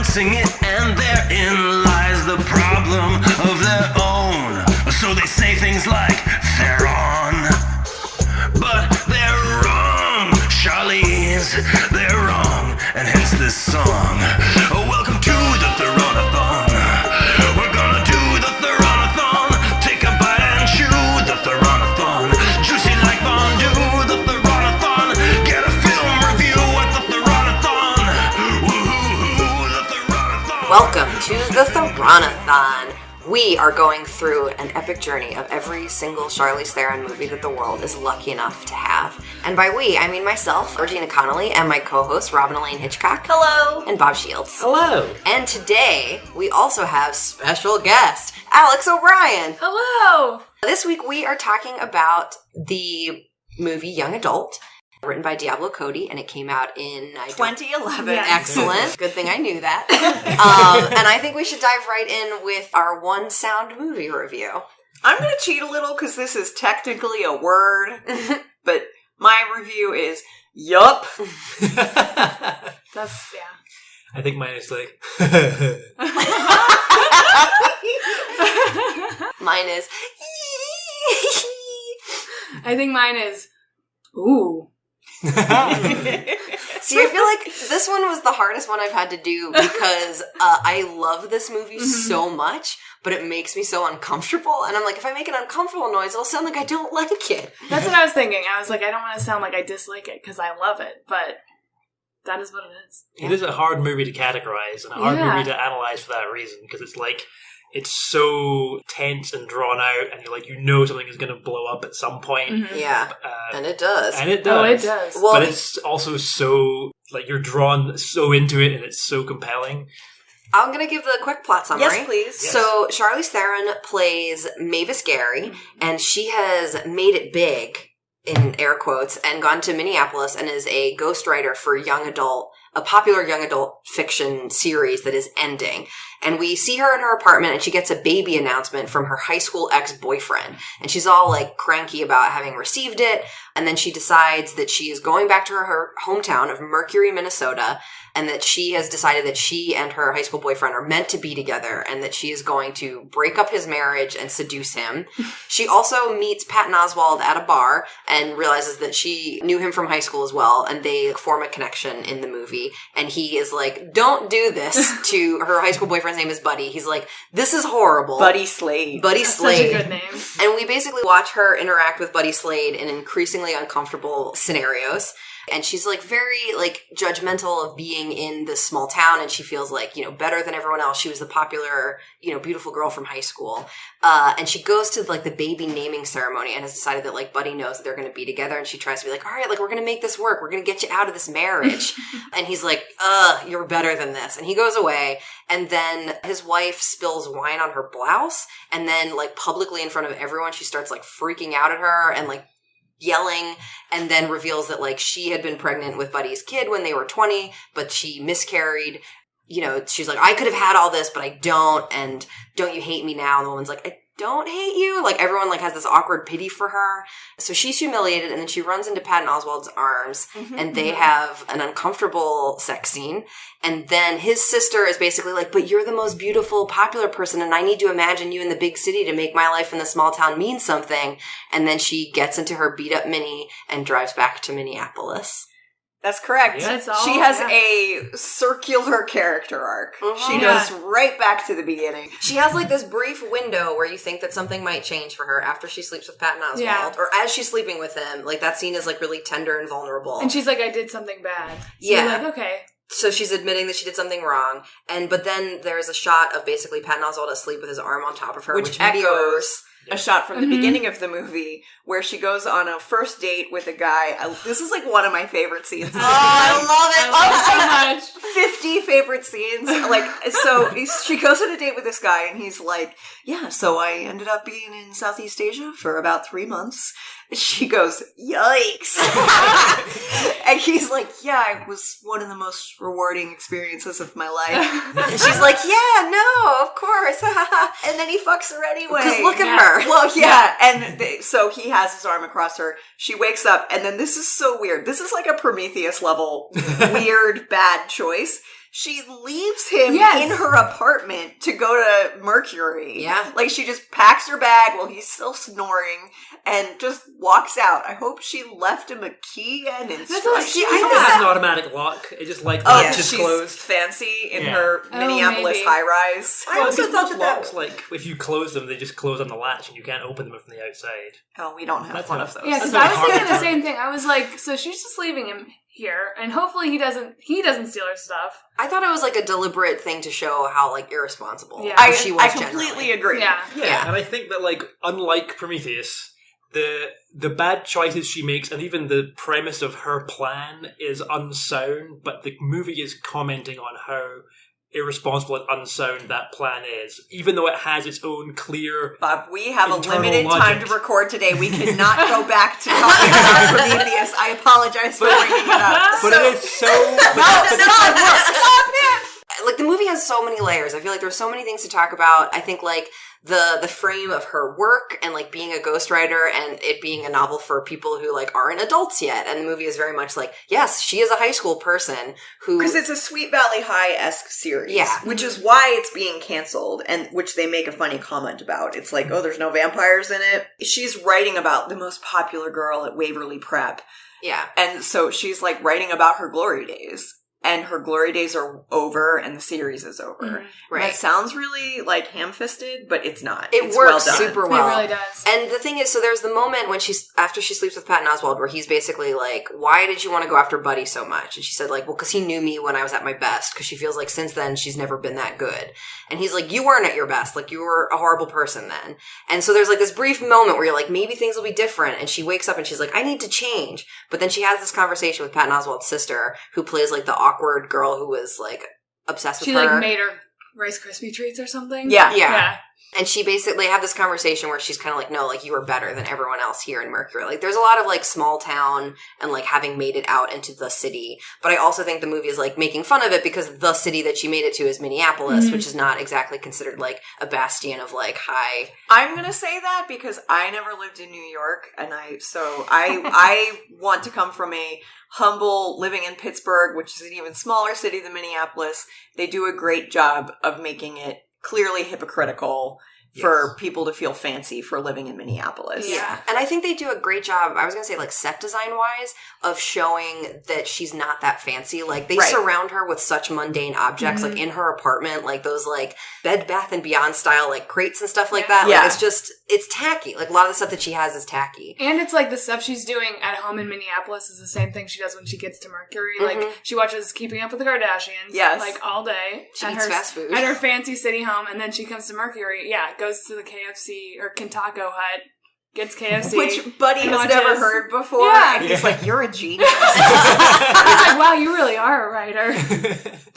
fixing it, and therein lies the problem of their own. So they say things like, they're on, but they're wrong. Charlize, they're wrong, and hence this song. Welcome to the Theronathon. We're gonna do the Theronathon. Take a bite and chew the Theronathon. Juicy like fondue, the Theronathon. Get a film review at the Theronathon. Woohoo, the Theronathon. Welcome to the Theronathon. We are going through an epic journey of every single Charlize Theron movie that the world is lucky enough to have. And by we, I mean myself, Regina Connolly, and my co-host, Robin Elaine Hitchcock. Hello. And Bob Shields. Hello. And today, we also have special guest, Alex O'Brien. Hello. This week, we are talking about the movie Young Adult, written by Diablo Cody, and it came out in 2011. Yes. Excellent. Good thing I knew that. And I think we should dive right in with our one sound movie review. I'm going to cheat a little because this is technically a word, but my review is yup. That's, yeah. I think mine is like... Mine is... I think mine is... Ooh. See, I feel like this one was the hardest one I've had to do because I love this movie so much, but it makes me so uncomfortable. And I'm like, if I make an uncomfortable noise, it'll sound like I don't like it. That's what I was thinking. I was like, I don't want to sound like I dislike it because I love it, but that is what it is. It is a hard movie to categorize and a hard movie to analyze for that reason, because it's like, it's so tense and drawn out, and you're like, you know something is going to blow up at some point. Mm-hmm. Yeah, and it does. And it does. Oh, it does. Well, but it's also so, like, you're drawn so into it, and it's so compelling. I'm going to give the quick plot summary. Yes, please. Yes. So, Charlize Theron plays Mavis Gary, and she has made it big, in air quotes, and gone to Minneapolis and is a ghostwriter for Young Adult, a popular young adult fiction series that is ending. And we see her in her apartment, and she gets a baby announcement from her high school ex-boyfriend. And she's all, like, cranky about having received it. And then she decides that she is going back to her hometown of Mercury, Minnesota, and that she has decided that she and her high school boyfriend are meant to be together, and that she is going to break up his marriage and seduce him. She also meets Patton Oswalt at a bar and realizes that she knew him from high school as well, and they form a connection in the movie. And he is like, don't do this to her high school boyfriend's name is Buddy. He's like, this is horrible. Buddy Slade. Buddy That's Slade. such a good name. And we basically watch her interact with Buddy Slade in increasingly uncomfortable scenarios. And she's, like, very, like, judgmental of being in this small town, and she feels like, you know, better than everyone else. She was the popular, you know, beautiful girl from high school. And she goes to, like, the baby naming ceremony and has decided that, like, Buddy knows that they're going to be together, and she tries to be like, all right, like, we're going to make this work. We're going to get you out of this marriage. And he's like, you're better than this. And he goes away, and then his wife spills wine on her blouse, and then, like, publicly in front of everyone, she starts, like, freaking out at her and, like, yelling, and then reveals that, like, she had been pregnant with Buddy's kid when they were 20, but she miscarried. You know, she's like, I could have had all this, but I don't, and don't you hate me now? And the woman's like, I don't hate you. Like, everyone, like, has this awkward pity for her. So she's humiliated, and then she runs into Patton Oswalt's arms, and they have an uncomfortable sex scene. And then his sister is basically like, but you're the most beautiful, popular person, and I need to imagine you in the big city to make my life in the small town mean something. And then she gets into her beat-up Mini and drives back to Minneapolis. That's correct. Yeah. That's all, she has a circular character arc. She goes right back to the beginning. She has, like, this brief window where you think that something might change for her after she sleeps with Patton Oswalt, or as she's sleeping with him. Like, that scene is, like, really tender and vulnerable. And she's like, I did something bad. So Yeah. you're like, okay. So she's admitting that she did something wrong, but then there's a shot of basically Patton Oswalt asleep with his arm on top of her, which echoes mirrors a shot from the beginning of the movie where she goes on a first date with a guy. This is, like, one of my favorite scenes. Oh, I love it! So much. 50 favorite scenes. Like, so she goes on a date with this guy, and he's like, yeah, so I ended up being in Southeast Asia for about 3 months. She goes, yikes. And he's like, yeah, it was one of the most rewarding experiences of my life. And she's like, yeah, no, of course. And then he fucks her anyway. Because look at her. Well, yeah. And so he has his arm across her. She wakes up, and then this is so weird. This is like a Prometheus level weird, bad choice. she leaves him Yes. in her apartment to go to Mercury. Yeah. Like, she just packs her bag while he's still snoring and just walks out. I hope she left him a key and instructions. See, I think it has an automatic lock. It just like Oh, latches she's closed. fancy in Yeah. her Oh, Minneapolis maybe. high-rise. I also Because thought most that locks, like if you close them, they just close on the latch, and you can't open them from the outside. Oh, we don't have That's one not- of those. Yeah, because That's I was not thinking the hard. same thing. I was like, so she's just leaving him here, and hopefully he doesn't steal her stuff. I thought it was like a deliberate thing to show how like irresponsible Yeah. she was I completely generally. agree. Yeah. Yeah. And I think that like unlike Prometheus, the bad choices she makes and even the premise of her plan is unsound, but the movie is commenting on how irresponsible and unsound that plan is, even though it has its own clear. Bob, we have a Internal limited logic. time to record today. We cannot go back to talking about Prometheus. I apologize for bringing it up. But it is so. Stop it! Like the movie has so many layers. I feel like there's so many things to talk about. I think like the frame of her work and like being a ghostwriter and it being a novel for people who like aren't adults yet. And the movie is very much like, yes, she is a high school person who Because it's a Sweet Valley High-esque series. Yeah. Which is why it's being canceled, and which they make a funny comment about. It's like, oh, there's no vampires in it. She's writing about the most popular girl at Waverly Prep. yeah. And so she's like writing about her glory days. And her glory days are over and the series is over. Mhm. And Right. that sounds really like ham-fisted, but it's not. It It's works well done. super well. It really does. And the thing is, so there's the moment when after she sleeps with Patton Oswalt, where he's basically like, why did you want to go after Buddy so much? And she said like, well, because he knew me when I was at my best, because she feels like since then she's never been that good. And he's like, you weren't at your best. Like, you were a horrible person then. And so there's like this brief moment where you're like, maybe things will be different. And she wakes up and she's like, I need to change. But then she has this conversation with Patton Oswalt's sister, who plays like the awkward girl who was like obsessed with She her. like made her Rice Krispie treats or something. Yeah. Yeah. And she basically have this conversation where she's kind of like, no, like you were better than everyone else here in Mercury. Like there's a lot of like small town and like having made it out into the city. But I also think the movie is like making fun of it because the city that she made it to is Minneapolis, which is not exactly considered like a bastion of like high. I'm gonna say that because I never lived in New York, and I want to come from a humble living in Pittsburgh, which is an even smaller city than Minneapolis. They do a great job of making it clearly hypocritical for people to feel fancy for living in Minneapolis. Yeah. And I think they do a great job, I was going to say like set design wise, of showing that she's not that fancy. Like they Right. surround her with such mundane objects, like in her apartment, like those like Bed Bath and Beyond style like crates and stuff like that. Yeah. Like it's tacky. Like a lot of the stuff that she has is tacky. And it's like the stuff she's doing at home in Minneapolis is the same thing she does when she gets to Mercury. Mhm. Like she watches Keeping Up with the Kardashians, Yes. like all day. She at eats her, fast food. at her fancy city home, and then she comes to Mercury. Yeah, goes to the KFC or Kentucky Hut, gets KFC. Which Buddy and has watches- never heard before. Yeah. And he's like, you're a genius. It's like, wow, you really are a writer.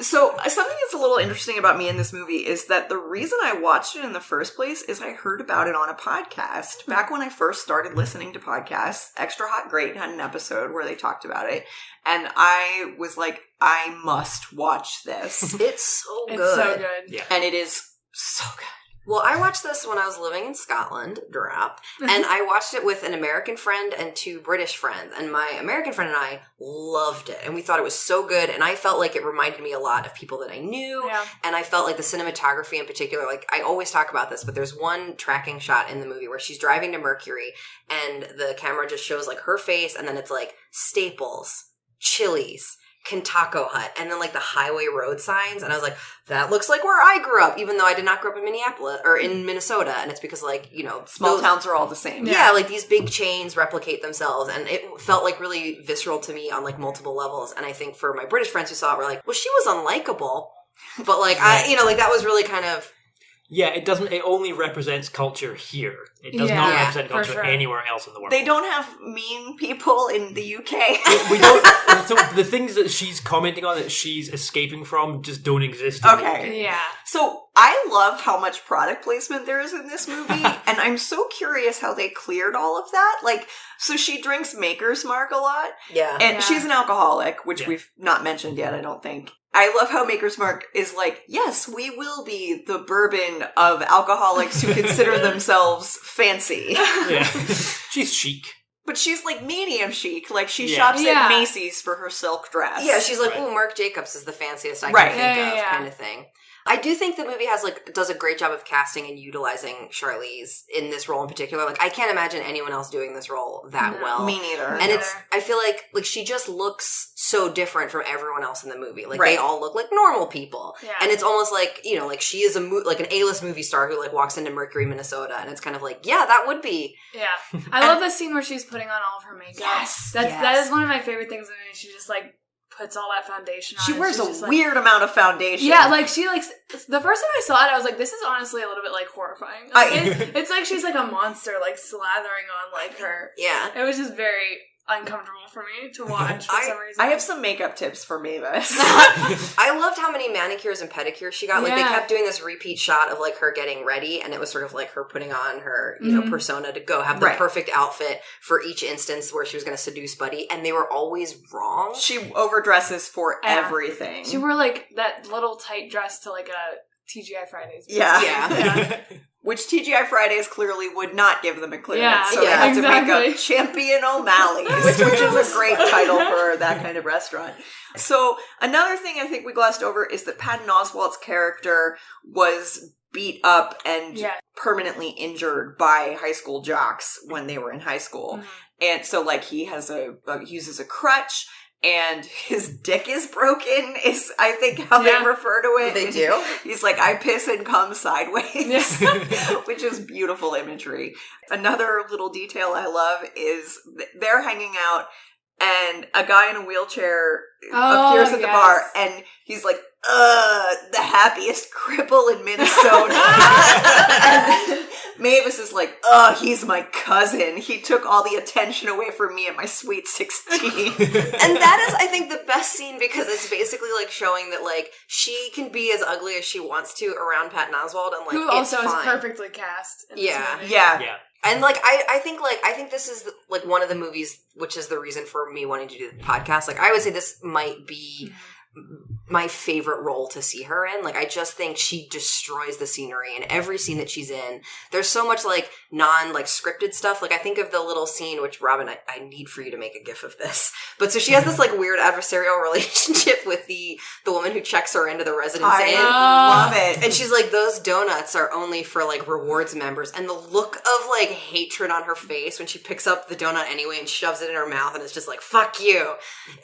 So something that's a little interesting about me in this movie is that the reason I watched it in the first place is I heard about it on a podcast. Back when I first started listening to podcasts, Extra Hot Great had an episode where they talked about it. And I was like, I must watch this. It's so good. It's so good. Yeah. And it is so good. Well, I watched this when I was living in Scotland, drop, and I watched it with an American friend and two British friends, and my American friend and I loved it, and we thought it was so good, and I felt like it reminded me a lot of people that I knew, Yeah. and I felt like the cinematography in particular, like I always talk about this, but there's one tracking shot in the movie where she's driving to Mercury, and the camera just shows like her face, and then it's like Staples, Chili's, Kentucky Hut, and then like the highway road signs, and I was like, that looks like where I grew up, even though I did not grow up in Minneapolis or in Minnesota, and it's because like, you know, Small those- towns are all the same. yeah, like these big chains replicate themselves, and it felt like really visceral to me on like multiple levels, and I think for my British friends who saw it were like, well, she was unlikable, but like I, you know, like that was really kind of, Yeah, it only represents culture here. It does Yeah, not yeah, represent for culture sure. anywhere else in the world. They don't have mean people in the UK. We don't. So the things that she's commenting on that she's escaping from just don't exist. in the Okay. UK. Yeah. So I love how much product placement there is in this movie, and I'm so curious how they cleared all of that. Like, so she drinks Maker's Mark a lot, yeah. and Yeah. she's an alcoholic, which Yeah. we've not mentioned yet, I don't think. I love how Maker's Mark is like, yes, we will be the bourbon of alcoholics who consider themselves fancy. Yeah. She's chic. But she's like medium chic. Like she Yeah. shops Yeah. at Macy's for her silk dress. Yeah, she's like, Right. ooh, Marc Jacobs is the fanciest I Right. can think of, Yeah. kind of thing. I do think the movie does a great job of casting and utilizing Charlize in this role in particular. Like, I can't imagine anyone else doing this role that No. well. Me neither. And I feel like she just looks so different from everyone else in the movie. Like, Right. they all look like normal people. Yeah. And it's almost like, you know, like she is like an A-list movie star who like walks into Mercury, Minnesota. And it's kind of like, yeah, that would be. Yeah. I love the scene where she's putting on all of her makeup. Yes, That yes. is one of my favorite things in it. She just like puts all that foundation on. She and wears she's a just, like, weird amount of foundation. Yeah, like she like the first time I saw it, I was like, "This is honestly a little bit like horrifying." Like, it's like she's like a monster, like slathering on like her. Yeah. It was just very uncomfortable for me to watch for some reason. I have some makeup tips for Mavis. I loved how many manicures and pedicures she got. Like, they Yeah. kept doing this repeat shot of, like, her getting ready, and it was sort of like her putting on her, you know, persona to go have the Right. perfect outfit for each instance where she was going to seduce Buddy, and they were always wrong. She overdresses for Yeah. everything. She wore like that little tight dress to like a TGI Fridays. Yeah. Yeah. Which TGI Fridays clearly would not give them a clearance. Yeah, so they yeah, had to make exactly. up Champion O'Malley's, which is a great title for that kind of restaurant. So another thing I think we glossed over is that Patton Oswalt's character was beat up and Yeah. permanently injured by high school jocks when they were in high school. Mhm. And so like he uses a crutch and his dick is broken is I think how Yeah. they refer to it. They do? He's like, I piss and come sideways, Yeah. which is beautiful imagery. Another little detail I love is they're hanging out and a guy in a wheelchair appears at the yes. bar and he's like, the happiest cripple in Minnesota. And Mavis is like, he's my cousin. He took all the attention away from me at my sweet 16. And that is, I think, the best scene because it's basically like showing that like she can be as ugly as she wants to around Patton Oswalt, and like Who it's also is fine. perfectly cast. In this Yeah. movie. Yeah. Yeah. And like I think this is like one of the movies, which is the reason for me wanting to do the podcast. Like I would say this might be my favorite role to see her in. Like I just think she destroys the scenery in every scene that she's in. There's so much like scripted stuff. Like I think of the little scene, which Robin, I need for you to make a gif of this. But so she has this like weird adversarial relationship with the woman who checks her into the Residence I Inn. love it. And she's like, those donuts are only for like rewards members. And the look of like hatred on her face when she picks up the donut anyway and shoves it in her mouth and it's just like, fuck you.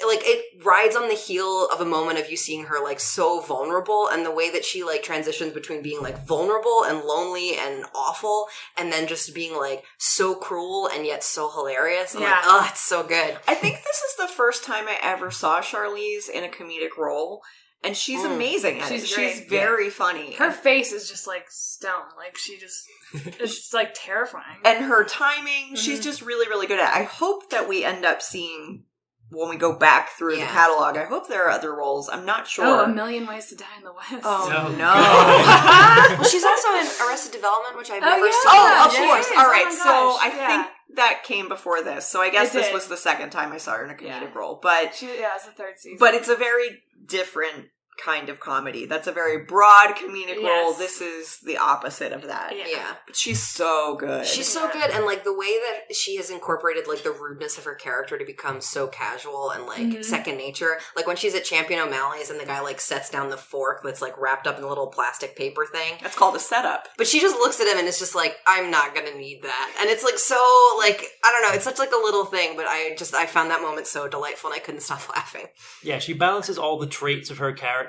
Like it rides on the heel of a moment of you seeing her like so vulnerable, and the way that she like transitions between being like vulnerable and lonely and awful and then just being like so cruel and yet so hilarious. I'm Yeah. like, oh, it's so good. I think this is the first time I ever saw Charlize in a comedic role, and she's amazing at it. She's great. She's very funny. Her face is just like stone. Like she just, it's just like terrifying. And her timing, she's just really, really good at it. I hope that we end up seeing, when we go back through the Yeah. catalog, I hope there are other roles. I'm not sure. Oh, A Million Ways to Die in the West. Oh, Oh, no. God. Well, she's also in Arrested Development, which I've Oh, never yeah. seen. Oh, of Yeah, course. it is. All Oh right. my So gosh. I Yeah. think that came before this. So I guess It this did. was the second time I saw her in a comedic Yeah. role. But It's the third season. But it's a very different kind of comedy. That's a very broad comedic role. Yes. This is the opposite of that. Yeah. But she's so good. She's so good, and like the way that she has incorporated like the rudeness of her character to become so casual and like second nature. Like when she's at Champion O'Malley's and the guy like sets down the fork that's like wrapped up in a little plastic paper thing. That's called a setup. But she just looks at him and it's just like, I'm not gonna need that. And it's like so like, I don't know, it's such like a little thing, but I found that moment so delightful and I couldn't stop laughing. Yeah, she balances all the traits of her character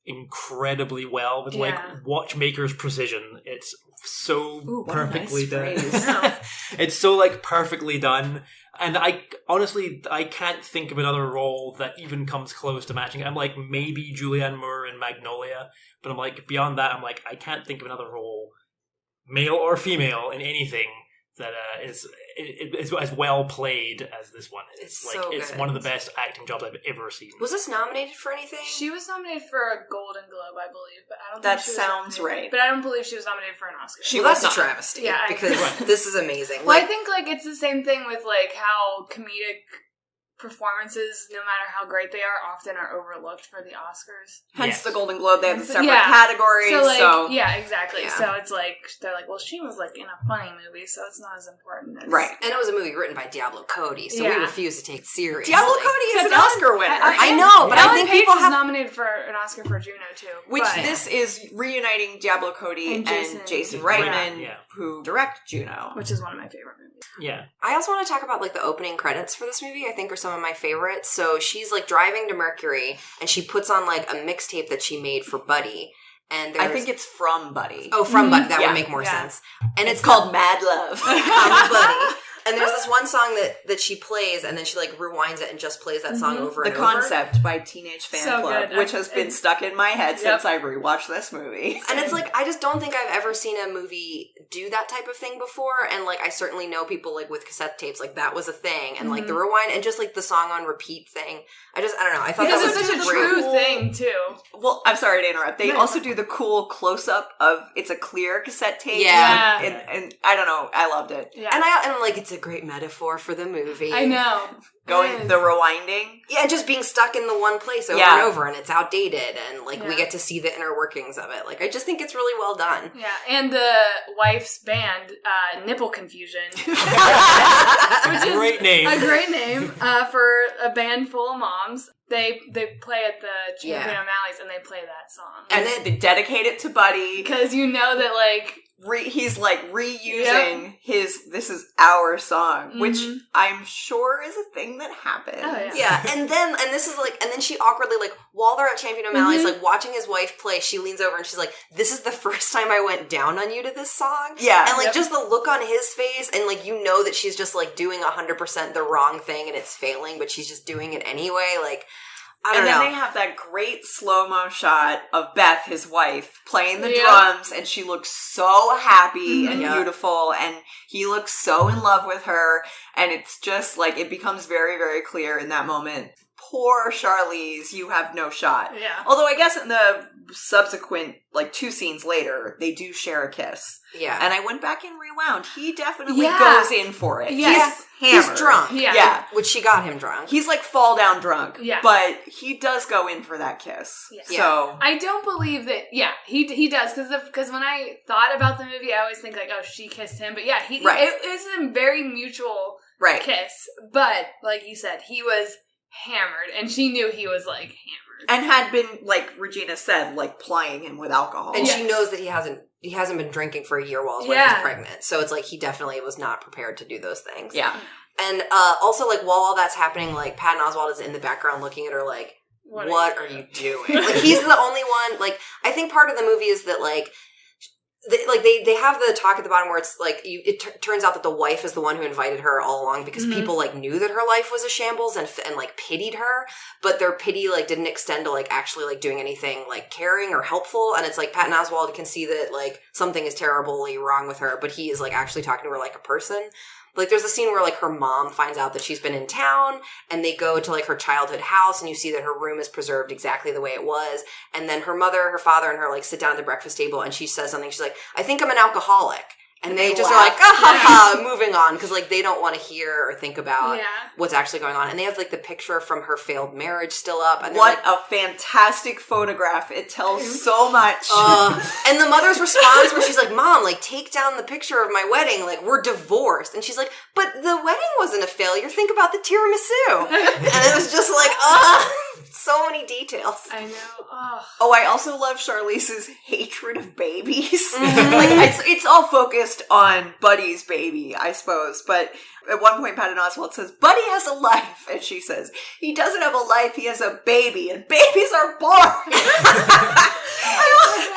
incredibly well with like Yeah. watchmaker's precision. It's so Ooh, what a perfectly nice done. phrase. Yeah. It's so like perfectly done. And I honestly can't think of another role that even comes close to matching it. I'm like maybe Julianne Moore in Magnolia, but I'm like beyond that I'm like I can't think of another role, male or female, in anything that is as well played as this one is. It's Like so it's good. one of the best acting jobs I've ever seen. Was this nominated for anything? She was nominated for a Golden Globe, I believe, but I don't That think she was sounds nominated- right. But I don't believe she was nominated for an Oscar. She Well, was that's a not. travesty. Yeah, because this is amazing. Well, I Like, think like it's the same thing with like how comedic performances, no matter how great they are, often are overlooked for the Oscars. Hence the Golden Globe, they have separate Yeah. categories. So, like, So yeah, exactly. Yeah. So it's like, they're like, well, she was, like, in a funny movie, so it's not as important as... Right. And it was a movie written by Diablo Cody, so we Yeah. refuse to take it seriously. Diablo Cody is Except an Oscar winner. I know, but I Ellen think Page people was have... nominated for an Oscar for Juno, too. Which but- this is reuniting Diablo Cody And and Jason Reitman. Reitman, Yeah. who direct Juno. Which is one of my favorite movies. Yeah. I also want to talk about, like, the opening credits for this movie, I think are some of my favorites. So she's, like, driving to Mercury, and she puts on, like, a mixtape that she made for Buddy. And there's... I think it's from Buddy. Oh, from Buddy. That Yeah. would make more Yeah. sense. And It's called Mad Love. From Buddy. And there's this one song that she plays, and then she, like, rewinds it and just plays that song over The and over. Concept by Teenage Fan So Club, good. which has been stuck in my head Yep. since I rewatched this movie. And it's like, I just don't think I've ever seen a movie do that type of thing before. And, like, I certainly know people, like, with cassette tapes, like, that was a thing. And, like, the rewind and just, like, the song on repeat thing. I don't know. I thought Because that was it's such a great. true cool- thing, too. Well, I'm sorry to interrupt. They No. also do the cool close-up of, it's a clear cassette tape. Yeah. And I don't know, I loved it. Yeah. And like, it's a great metaphor for the movie. I know. Going, It the is. rewinding. Yeah, just being stuck in the one place over Yeah. and over, and it's outdated, and, like, we Yeah. get to see the inner workings of it. Like, I just think it's really well done. Yeah, and the wife's band, Nipple Confusion, which is Great name. a great name for a band full of moms. They play at the Champion Yeah. O'Malley's, and they play that song. And then they dedicate it to Buddy. Because you know that, like, He's like reusing this is our song, which I'm sure is a thing that happened. Oh, yeah. Yeah, and then she awkwardly, like, while they're at Champion O'Malley's, like, watching his wife play, she leans over and she's like, this is the first time I went down on you to this song. Yeah. And, like, Yep. just the look on his face, and, like, you know that she's just, like, doing 100% the wrong thing, and it's failing, but she's just doing it anyway. Like, I don't And then know. they have that great slow-mo shot of Beth, his wife, playing the Yeah. drums, and she looks so happy and Yeah. beautiful, and he looks so in love with her, and it's just, like, it becomes very, very clear in that moment, poor Charlize, you have no shot. Yeah. Although I guess in the subsequent, like, 2 scenes later, they do share a kiss. Yeah. And I went back and rewound. He definitely Yeah. goes in for it. Yes. He's hammered. drunk. Yeah. Yeah. Which she got him drunk. He's like fall down drunk. Yeah. But he does go in for that kiss. Yeah. So I don't believe that. Yeah, he does because when I thought about the movie, I always think like, oh, she kissed him, but yeah, Right. it is a very mutual right. kiss. But like you said, he was hammered, and she knew he was like hammered. And had been, like Regina said, like plying him with alcohol. And she Yes. knows that he hasn't been drinking for a year while his wife Yeah. is pregnant. So it's like he definitely was not prepared to do those things. yeah. And also, like, while all that's happening, like, Patton Oswalt is in the background looking at her like, what are you doing? Like, he's the only one, like, I think part of the movie is that, like, they have the talk at the bottom where it's like it turns out that the wife is the one who invited her all along because people like knew that her life was a shambles and like pitied her, but their pity like didn't extend to like actually like doing anything like caring or helpful. And it's like Patton Oswalt can see that like something is terribly wrong with her, but he is like actually talking to her like a person. Like, there's a scene where, like, her mom finds out that she's been in town, and they go to, like, her childhood house, and you see that her room is preserved exactly the way it was. And then her mother, her father, and her, like, sit down at the breakfast table, and she says something. She's like, I think I'm an alcoholic. And they just are like, moving on, because, like, they don't want to hear or think about what's actually going on. And they have, like, the picture from her failed marriage still up. And What like, a fantastic photograph. It tells so much. and the mother's response where she's like, Mom, like, take down the picture of my wedding. Like, we're divorced. And she's like, but the wedding wasn't a failure. Think about the tiramisu. And it was just like, so many details. I know. Oh, I also love Charlize's hatred of babies. Like, it's all focused on Buddy's baby, I suppose. But at one point, Patton Oswalt says, Buddy has a life. And she says, he doesn't have a life, he has a baby. And babies are born.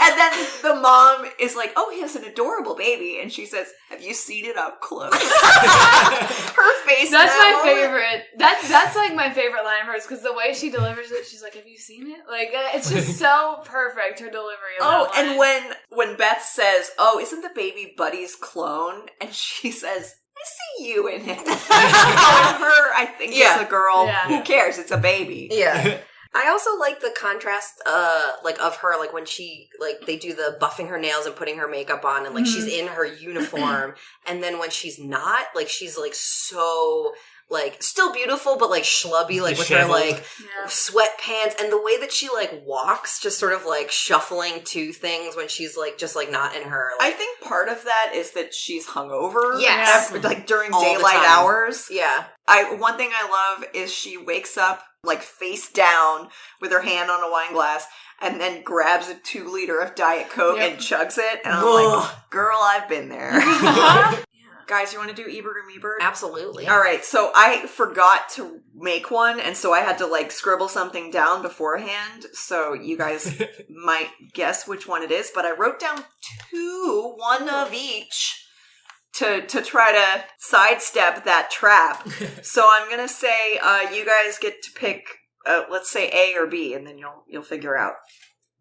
And then the mom is like, oh, he has an adorable baby. And she says, have you seen it up close? Her face. That's my moment. favorite. That's like my favorite line of hers because the way she delivers it, she's like, "Have you seen it?" Like it's just so perfect. Her delivery. Of Oh, that and line. when Beth says, oh, isn't the baby Buddy's clone? And she says, I see you in it. Her, I think, is a girl. Yeah. Who cares? It's a baby. Yeah. I also like the contrast, like, of her, like, when she, like, they do the buffing her nails and putting her makeup on, and, like, she's in her uniform, and then when she's not, like, she's, like, so, like still beautiful, but like schlubby, like with her Disheveled. like sweatpants, and the way that she like walks, just sort of like shuffling to things when she's like just like not in her. Like, I think part of that is that she's hungover. Yes. like during All the daylight time. hours. yeah, One thing I love is she wakes up like face down with her hand on a wine glass and then grabs a 2-liter of Diet Coke and chugs it. And I'm like, girl, I've been there. Guys, you want to do Ebert or Mebert? absolutely. All right, so I forgot to make one, and so I had to like scribble something down beforehand, so you guys might guess which one it is, but I wrote down 2, one of each, to try to sidestep that trap. So I'm going to say you guys get to pick, let's say A or B, and then you'll figure out.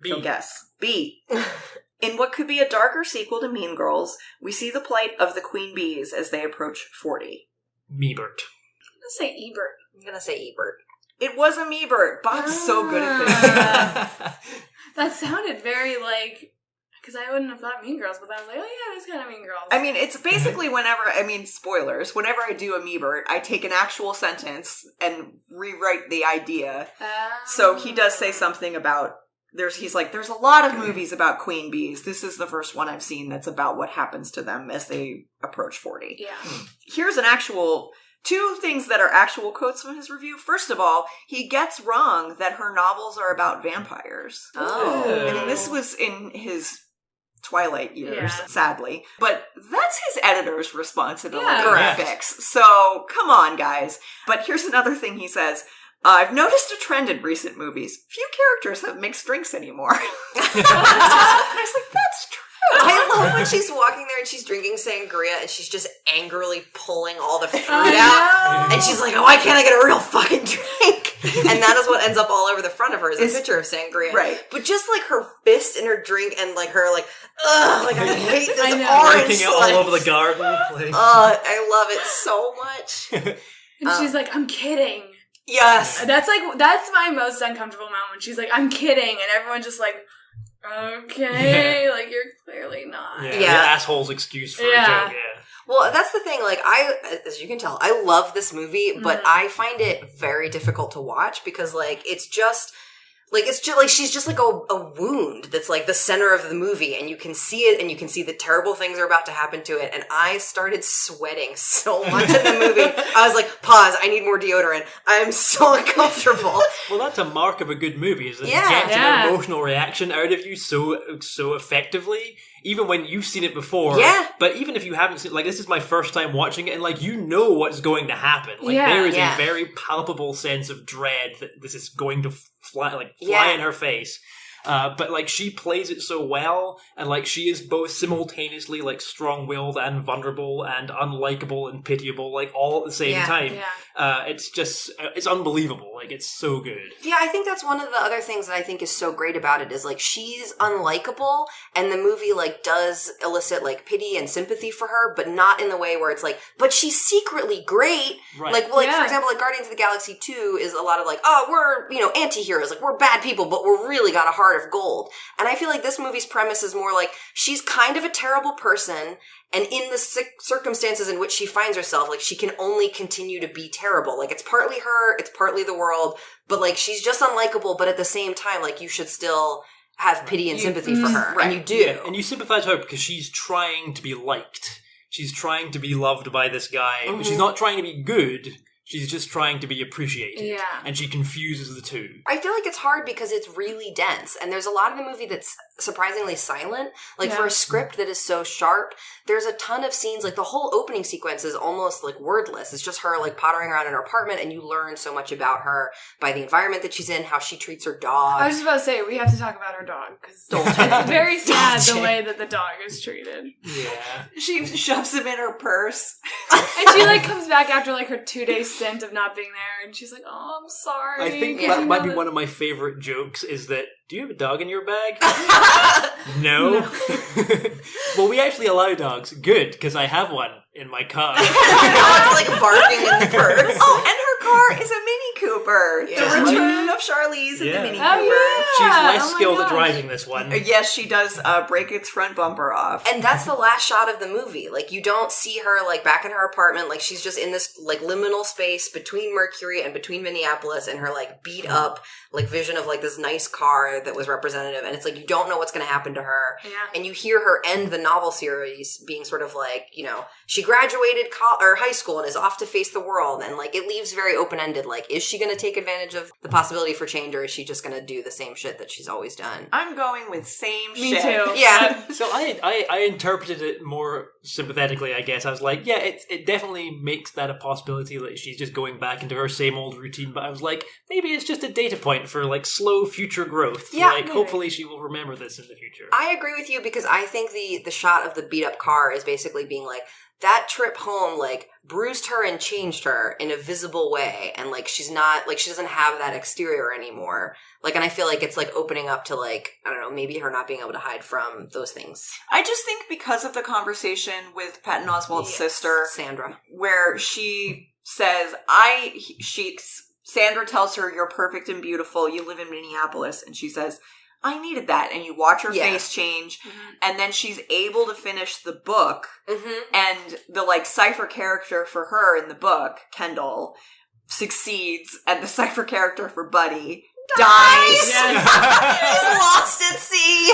B. You'll guess. B. In what could be a darker sequel to Mean Girls, we see the plight of the queen bees as they approach 40. Mebert. I'm gonna say Ebert. I'm gonna say Ebert. It was a Mebert. Bob's so good at this. That sounded very like, because I wouldn't have thought Mean Girls, but I was like, oh yeah, that's kind of Mean Girls. I mean, it's basically spoilers, whenever I do a Mebert, I take an actual sentence and rewrite the idea. So he does say something about, he's like, there's a lot of movies about queen bees. This is the first one I've seen that's about what happens to them as they approach 40. Yeah. Here's an actual, 2 things that are actual quotes from his review. First of all, he gets wrong that her novels are about vampires. Oh. I mean, this was in his twilight years, Yeah. sadly. But that's his editor's responsibility Yeah. to fix. So, come on, guys. But here's another thing he says. I've noticed a trend in recent movies. Few characters have mixed drinks anymore. I was like, that's true. I love when she's walking there and she's drinking sangria and she's just angrily pulling all the fruit I out. know. And she's like, oh, why can't I get a real fucking drink? And that is what ends up all over the front of her is a picture of sangria. Right. But just like her fist in her drink and like her like, ugh, like I hate this I know. orange Breaking it all slice. over the garden. Like. I love it so much. And she's like, I'm kidding. Yes. That's my most uncomfortable moment when she's like, I'm kidding. And everyone's just like, okay, like you're clearly not. Yeah, Yeah. the asshole's excuse for a Yeah. joke, yeah. Well, that's the thing. Like, as you can tell, I love this movie, but I find it very difficult to watch because, like, it's just like she's just like a wound that's like the center of the movie, and you can see it, and you can see the terrible things are about to happen to it. And I started sweating so much in the movie. I was like, pause. I need more deodorant. I'm so uncomfortable. Well, that's a mark of a good movie, is that Yeah. it gets Yeah. an emotional reaction out of you so effectively, even when you've seen it before. Yeah. But even if you haven't seen, like, this is my first time watching it, and like, you know what's going to happen. Like, Yeah. there is Yeah. a very palpable sense of dread that this is going to fly Yeah. in her face. But like she plays it so well, and like she is both simultaneously like strong-willed and vulnerable and unlikable and pitiable, like all at the same Yeah. time. Yeah. It's unbelievable. Like it's so good. Yeah, I think that's one of the other things that I think is so great about it is like she's unlikable, and the movie like does elicit like pity and sympathy for her, but not in the way where it's like, but she's secretly great. Right. Like, well, like for Yeah. example, like Guardians of the Galaxy 2 is a lot of like, oh, we're anti-heroes, like we're bad people, but we're really got a heart of gold. And I feel like this movie's premise is more like she's kind of a terrible person. And in the circumstances in which she finds herself, like, she can only continue to be terrible. Like, it's partly her, it's partly the world, but, like, she's just unlikable, but at the same time, like, you should still have pity and sympathy for her. right. And you do. Yeah, and you sympathize with her because she's trying to be liked. She's trying to be loved by this guy. But she's not trying to be good. She's just trying to be appreciated. Yeah. And she confuses the two. I feel like it's hard because it's really dense, and there's a lot of the movie that's surprisingly silent. Like, for a script that is so sharp, there's a ton of scenes, like the whole opening sequence is almost like wordless. It's just her like pottering around in her apartment, and you learn so much about her by the environment that she's in, how she treats her dog. I was just about to say, we have to talk about her dog, because it's very sad the way that the dog is treated. Yeah. She shoves him in her purse. And she, like, comes back after, like, her 2-day stint of not being there, and she's like, oh, I'm sorry. I think 'cause that you might know be that- one of my favorite jokes is that, do you have a dog in your bag? No. Well, we actually allow dogs. Good, because I have one in my car. The dog's like barking in the purse. Oh, and her car is a Mini Cooper. Yeah. The return of Charlize in the Mini Cooper. Oh, yeah. She's less Oh my skilled at gosh. driving this one. Yes, she does break its front bumper off. And that's the last shot of the movie. Like, you don't see her, like, back in her apartment. Like, she's just in this, like, liminal space between Mercury and between Minneapolis and her, like, beat up, like, vision of, like, this nice car that was representative. And it's like, you don't know what's going to happen to her. Yeah. And you hear her end the novel series being sort of like, you know, she graduated or high school and is off to face the world. And, like, it leaves very open-ended. Like, is she going to take advantage of the possibility for change, or is she just going to do the same shit that she's always done? I'm going with same Me shit. too. Yeah. So I interpreted it more sympathetically, I guess. I was like, yeah, it definitely makes that a possibility that she's just going back into her same old routine. But I was like, maybe it's just a data point for like slow future growth. Yeah, like maybe. hopefully she will remember this in the future. I agree with you, because I think the shot of the beat up car is basically being like, that trip home, like, bruised her and changed her in a visible way. And, like, she's not, like, she doesn't have that exterior anymore. Like, and I feel like it's, like, opening up to, like, I don't know, maybe her not being able to hide from those things. I just think because of the conversation with Patton Oswalt's Yes. sister, Sandra. where she says, Sandra tells her, you're perfect and beautiful, you live in Minneapolis, and she says, I needed that. And you watch her Yeah. face change, and then she's able to finish the book, Mm-hmm. and the, like, cipher character for her in the book, Kendall, succeeds, and the cipher character for Buddy dies. He's lost at sea.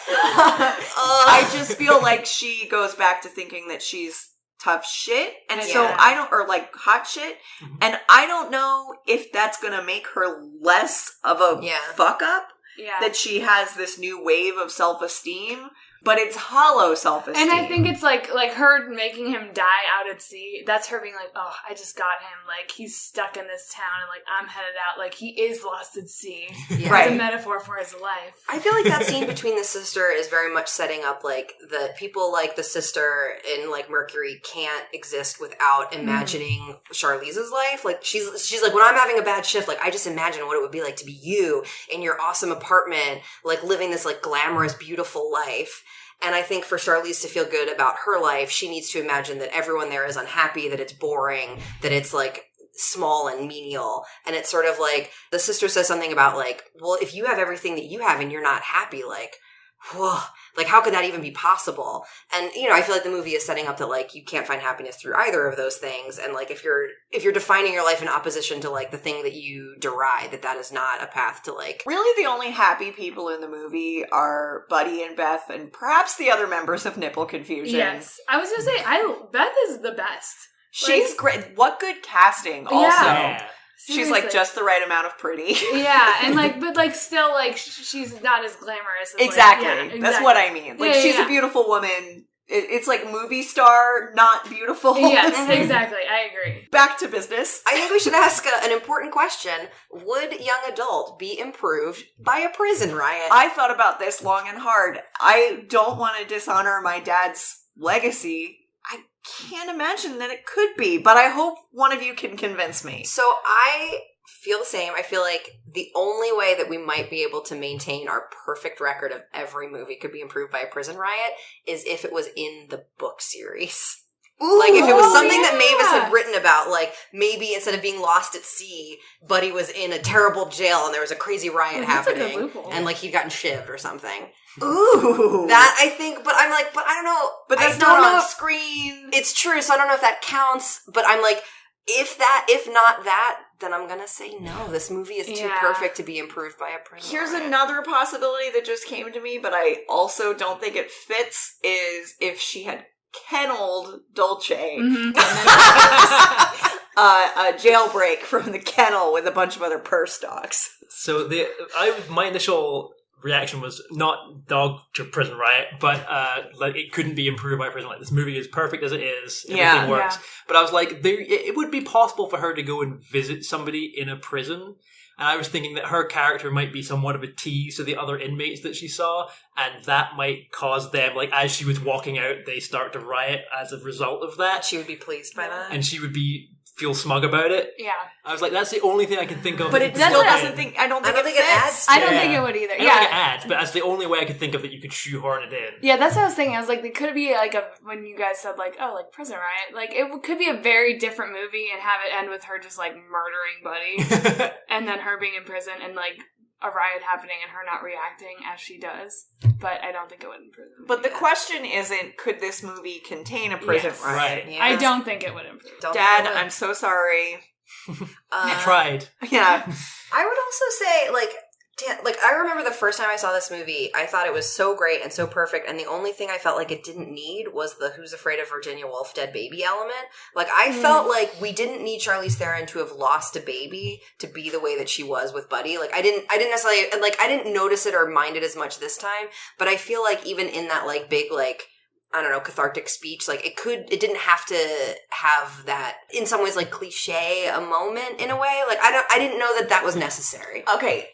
I just feel like she goes back to thinking that she's tough shit, and so Yeah. I don't, or like hot shit, and I don't know if that's gonna make her less of a Yeah. fuck up, Yeah. that she has this new wave of self-esteem, but it's hollow self-esteem. And I think it's like her making him die out at sea. That's her being like, oh, I just got him. Like, he's stuck in this town and, like, I'm headed out. Like, he is lost at sea. Yeah. Right. It's a metaphor for his life. I feel like that scene between the sister is very much setting up, like, the people like the sister in, like, Mercury can't exist without imagining Charlize's life. Like, she's like, when I'm having a bad shift, like, I just imagine what it would be like to be you in your awesome apartment, like, living this, like, glamorous, beautiful life. And I think for Charlize to feel good about her life, she needs to imagine that everyone there is unhappy, that it's boring, that it's, like, small and menial. And it's sort of like, the sister says something about, like, well, if you have everything that you have and you're not happy, like, whoa, like, how could that even be possible? And, you know, I feel like the movie is setting up that, like, you can't find happiness through either of those things. And, like, if you're defining your life in opposition to, like, the thing that you deride, that is not a path to, like... really the only happy people in the movie are Buddy and Beth, and perhaps the other members of Nipple Confusion. Yes. I was going to say, Beth is the best. She's great. What good casting also. Yeah. She's like Seriously. just the right amount of pretty. Yeah, and like, but like, still, like, she's not as glamorous. As, Exactly. Like, yeah, That's what I mean. Like, Yeah, she's yeah. a beautiful woman. It's like movie star, not beautiful. Yes, exactly. I agree. Back to business. I think we should ask an important question. Would Young Adult be improved by a prison riot? I thought about this long and hard. I don't want to dishonor my dad's legacy. I can't imagine that it could be, but I hope one of you can convince me. So I feel the same. I feel like the only way that we might be able to maintain our perfect record of every movie could be improved by a prison riot is if it was in the book series. Like, if it was something that Mavis had written about, like, maybe instead of being lost at sea, Buddy was in a terrible jail and there was a crazy riot That's a good happening. loophole. And, like, he'd gotten shivved or something. Ooh. That, I think, but I'm like, but I don't know. But that's I don't not know on if- screen. It's true, so I don't know if that counts, but I'm like, if not that, then I'm gonna say no. This movie is too Yeah. perfect to be improved by a prison Here's riot. another possibility that just came to me, but I also don't think it fits, is if she had kenneled Dolce. Mhm. A jailbreak from the kennel with a bunch of other purse dogs. So my initial reaction was not dog to prison riot, but like it couldn't be improved by prison. Like, this movie is perfect as it is. Everything Yeah. works. Yeah. But I was like, it would be possible for her to go and visit somebody in a prison. And I was thinking that her character might be somewhat of a tease to the other inmates that she saw, and that might cause them, like, as she was walking out, they start to riot as a result of that. She would be pleased by that. And she would feel smug about it. Yeah. I was like, that's the only thing I can think of. But it that still could doesn't fit. think. I don't think it it adds. I don't think it would either. I don't think it adds, but that's the only way I could think of that you could shoehorn it in. Yeah, that's what I was thinking. I was like, it could be like when you guys said like, oh, like Prison Riot. Like, it could be a very different movie and have it end with her just like murdering Buddy. And then her being in prison and like a riot happening and her not reacting as she does. But I don't think it would improve. But the question isn't, could this movie contain a prison Yes. riot? Right. Yeah. I don't think it would improve. Dad, I'm so sorry. I tried. Yeah. I would also say, I remember the first time I saw this movie, I thought it was so great and so perfect, and the only thing I felt like it didn't need was the Who's Afraid of Virginia Woolf dead baby element. Like, I felt like we didn't need Charlize Theron to have lost a baby to be the way that she was with Buddy. Like, I didn't necessarily, like, I didn't notice it or mind it as much this time, but I feel like even in that, like, big, like, I don't know, cathartic speech, like, it didn't have to have that, in some ways, like, cliche a moment in a way. Like, I didn't know that was necessary. Okay,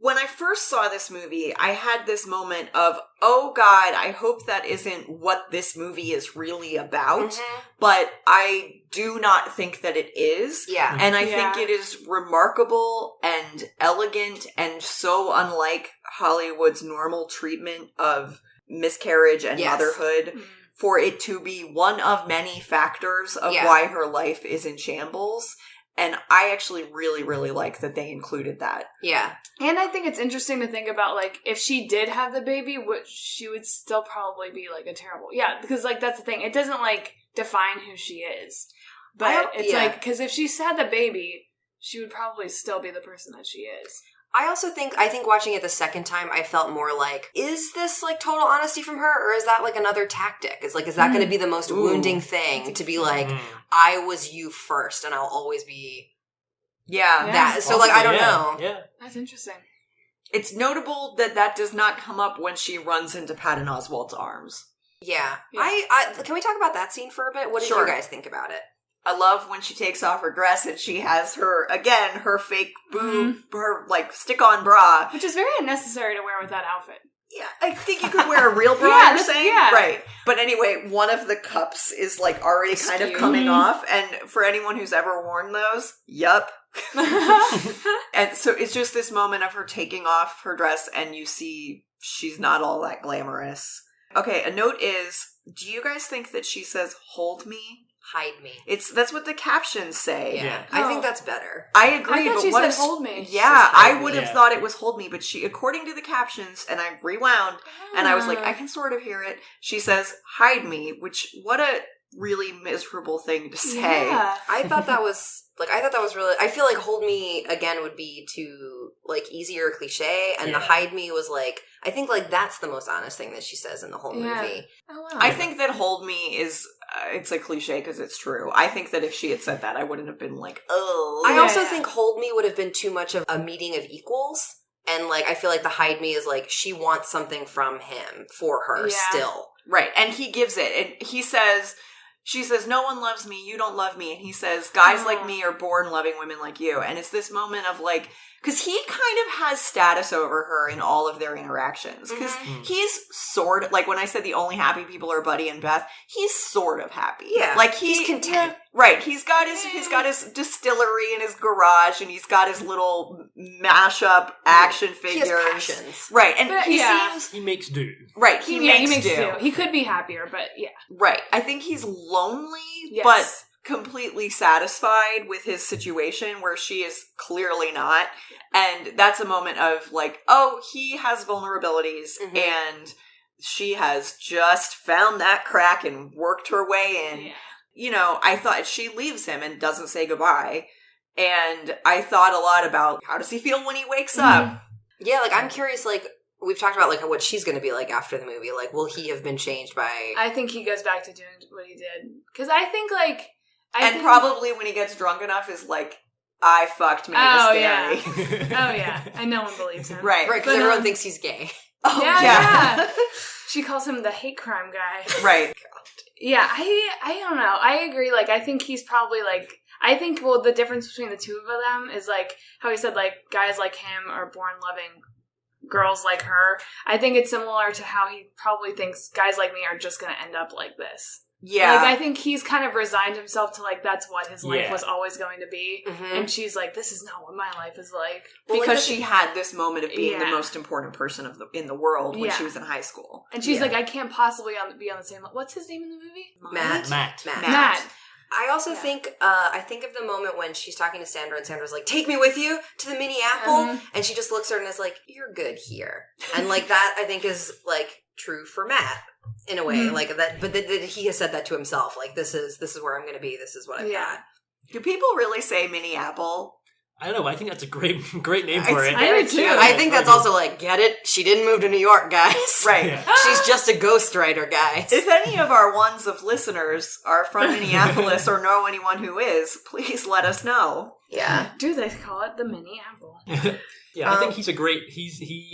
when I first saw this movie, I had this moment of, oh God, I hope that isn't what this movie is really about. Mm-hmm. But I do not think that it is. Yeah. And I think it is remarkable and elegant and so unlike Hollywood's normal treatment of miscarriage and motherhood for it to be one of many factors of why her life is in shambles. And I actually really, really like that they included that. Yeah. And I think it's interesting to think about, like, if she did have the baby, she would still probably be, like, a terrible... Yeah, because, like, that's the thing. It doesn't, like, define who she is. But it's, like, because if she had the baby, she would probably still be the person that she is. I think watching it the second time, I felt more like, is this, like, total honesty from her? Or is that, like, another tactic? Is that going to be the most wounding thing? To be like, I was you first, and I'll always be that. So, like, I don't know. Yeah. That's interesting. It's notable that does not come up when she runs into Patton Oswalt's arms. Yeah. Yeah. Can we talk about that scene for a bit? What did you guys think about it? I love when she takes off her dress and she has her fake boob, her, like, stick-on bra. Which is very unnecessary to wear with that outfit. Yeah, I think you could wear a real bra, Yeah, you're saying? yeah. Right. But anyway, one of the cups is, like, already kind of coming off, and for anyone who's ever worn those, yup. And so it's just this moment of her taking off her dress, and you see she's not all that glamorous. Okay, a note is, do you guys think that she says, hold me? Hide me. That's what the captions say. Yeah. I think that's better. I agree, I thought but she what said if... hold me. Yeah, I would have Yeah. thought it was hold me, but she, according to the captions, and I rewound, and I was like, I can sort of hear it. She says, hide me, which, what a really miserable thing to say. Yeah. I thought that was really, I feel like hold me again would be too, like, easier cliche, and the hide me was like, I think, like, that's the most honest thing that she says in the whole movie. Oh, wow. I think that hold me is, it's a cliche because it's true. I think that if she had said that, I wouldn't have been like, oh. I also think hold me would have been too much of a meeting of equals. And, like, I feel like the hide me is, like, she wants something from him for her still. Right, and he gives it, and he says... She says, no one loves me, you don't love me. And he says, guys like me are born loving women like you. And it's this moment of, like, because he kind of has status over her in all of their interactions. Because he's sort of, like, when I said the only happy people are Buddy and Beth, he's sort of happy. Yeah. Like, he's content. Right. He's got his distillery in his garage, and he's got his little mashup action figures. He has passions. Right. And But, he yeah. seems... He makes do. Right. He makes do. He could be happier, but yeah. Right. I think he's lonely, Yes. but completely satisfied with his situation where she is clearly not. And that's a moment of, like, oh, he has vulnerabilities and she has just found that crack and worked her way in. Yeah. You know, I thought she leaves him and doesn't say goodbye. And I thought a lot about how does he feel when he wakes up? Yeah, like, I'm curious, like, we've talked about, like, what she's going to be like after the movie. Like, will he have been changed by... I think he goes back to doing what he did. Because I think, like... Probably when he gets drunk enough is like, I fucked Mavis Oh, Danny. Oh, yeah. And no one believes him. Right. Right, because But, everyone thinks he's gay. Oh, Yeah. She calls him the hate crime guy. Right. Yeah, I don't know. I agree. Like, I think he's probably, like... I think, well, the difference between the two of them is, like, how he said, like, guys like him are born loving girls like her. I think it's similar to how he probably thinks guys like me are just going to end up like this. Yeah. Like, I think he's kind of resigned himself to, like, that's what his life Yeah. was always going to be. Mhm. And she's like, this is not what my life is like. Well, like, Because she had this moment of being the Yeah. most important person in the world when Yeah. she was in high school. And she's Yeah. like, I can't possibly be on the same level. What's his name in the movie? Matt. Matt. I also think I think of the moment when she's talking to Sandra and Sandra's like, take me with you to the mini apple. And she just looks at her and is like, you're good here. And like that I think is like true for Matt in a way. Like that, but that he has said that to himself. Like this is where I'm going to be. This is what I've got. Do people really say mini apple? I don't know. I think that's a great name for it. I do too. I think that's also like, get it? She didn't move to New York, guys. Right. Yeah. She's just a ghostwriter, guys. If any of our ones of listeners are from Minneapolis or know anyone who is, please let us know. Yeah. Do they call it the mini apple? Yeah, I think he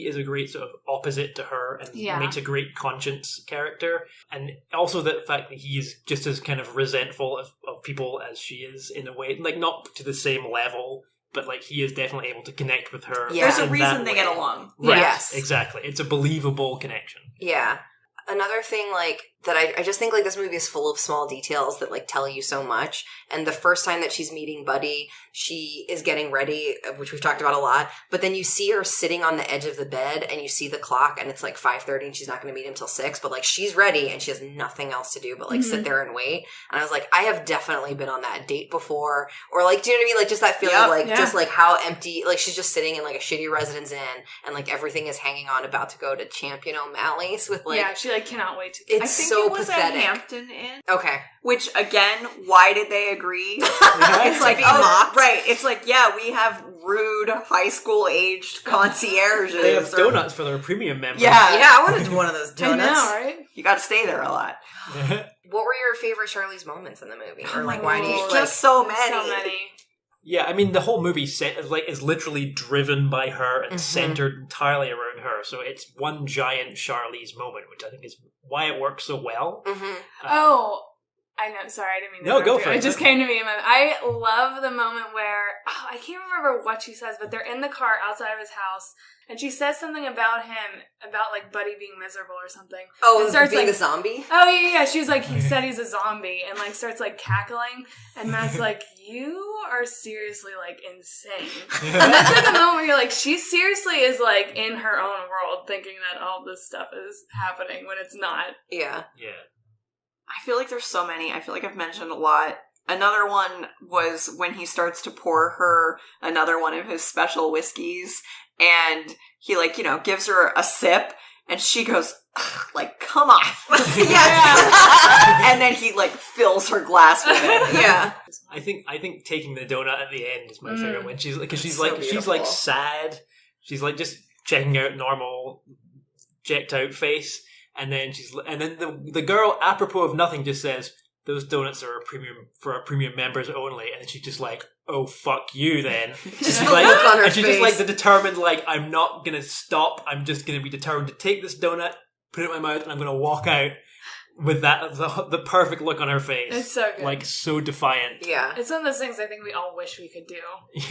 is a great sort of opposite to her and Yeah. makes a great conscience character. And also the fact that he is just as kind of resentful of people as she is in a way, like not to the same level, but like he is definitely able to connect with her. Yeah. There's a in reason that they way. get along. Right, Yes. exactly. It's a believable connection. Yeah. Another thing, like, that I just think, like, this movie is full of small details that, like, tell you so much. And the first time that she's meeting Buddy, she is getting ready, which we've talked about a lot. But then you see her sitting on the edge of the bed, and you see the clock, and it's, like, 5:30, and she's not going to meet him till 6. But, like, she's ready, and she has nothing else to do but, like, sit there and wait. And I was like, I have definitely been on that date before. Or, like, do you know what I mean? Like, just that feeling of, like, just, like, how empty, like, she's just sitting in, like, a shitty Residence Inn, and, like, everything is hanging on about to go to Champion O'Malley's with, like... yeah, she like cannot wait to It's I think so it was pathetic. a Hampton Inn. Okay. Which, again, why did they agree? It's like, oh, right. It's like, yeah, we have rude high school aged concierges. They have or- donuts for their premium members. Yeah. Yeah, I wanted one of those I donuts. know, right? You got to stay there a lot. What were your favorite Charlize moments in the movie? Or like, why do you Oh, like? Just so many. So many. Yeah, I mean the whole movie is literally driven by her and centered entirely around her. So it's one giant Charlize moment, which I think is why it works so well. Mhm. Oh, I know. Sorry, I didn't mean to. No, interrupt go you. for it. It just came to me. I love the moment where I can't remember what she says, but they're in the car outside of his house, and she says something about him, about like Buddy being miserable or something. Oh, and starts being like a zombie. Oh yeah. She was like, he said he's a zombie, and like starts like cackling, and Matt's like, you are seriously like insane. And that's like a moment where you're like, she seriously is like in her own world, thinking that all this stuff is happening when it's not. Yeah. Yeah. I feel like there's so many. I feel like I've mentioned a lot. Another one was when he starts to pour her another one of his special whiskeys, and he, like, you know, gives her a sip, and she goes, "Ugh," like, come on. And then he, like, fills her glass with it. Yeah. I think taking the donut at the end is my favorite when she's like, because she's So like she's beautiful. like sad. She's like just checking out normal, checked out face, and then the girl, apropos of nothing, just says those donuts are for our premium members only, and then she's just like, oh fuck you then. Just She's the like, look on her and she's just like face. the determined, like, I'm not gonna stop. I'm just gonna be determined to take this donut, put it in my mouth, and I'm gonna walk out with that the perfect look on her face. It's so good. Like so defiant. Yeah. It's one of those things I think we all wish we could do.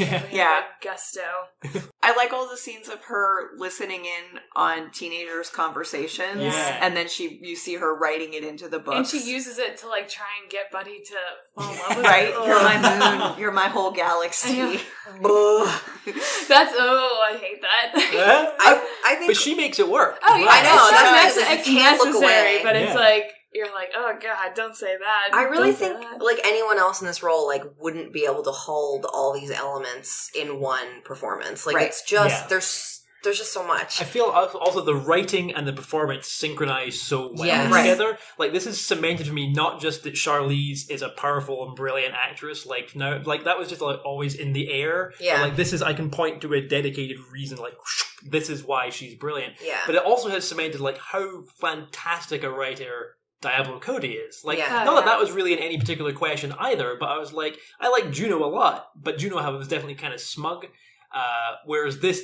Yeah. We Yeah. have, like, gusto. I like all the scenes of her listening in on teenagers' conversations, Yeah. and then you see her writing it into the books. And she uses it to like try and get Buddy to fall in love with right? her. You're my moon. You're my whole galaxy. I Ugh. I hate that. Yeah? I think. But she makes it work. Oh yeah, I know, it's, that's it's you can't look necessary, away. but it's Yeah. like you're like, oh god, don't say that. I really Don't say think that. like anyone else in this role like wouldn't be able to hold all these elements in one performance. Like Right. it's just Yeah. there's just so much. I feel also the writing and the performance synchronize so well Yes. Right. together. Like this is cemented for me, not just that Charlize is a powerful and brilliant actress. Like now, like that was just like always in the air. Yeah. But, like this is, I can point to a dedicated reason. Like this is why she's brilliant. Yeah. But it also has cemented like how fantastic a writer Diablo Cody is. Like, Yeah. not that that was really in any particular question either, but I was like, I like Juno a lot, but Juno was definitely kind of smug. Whereas this,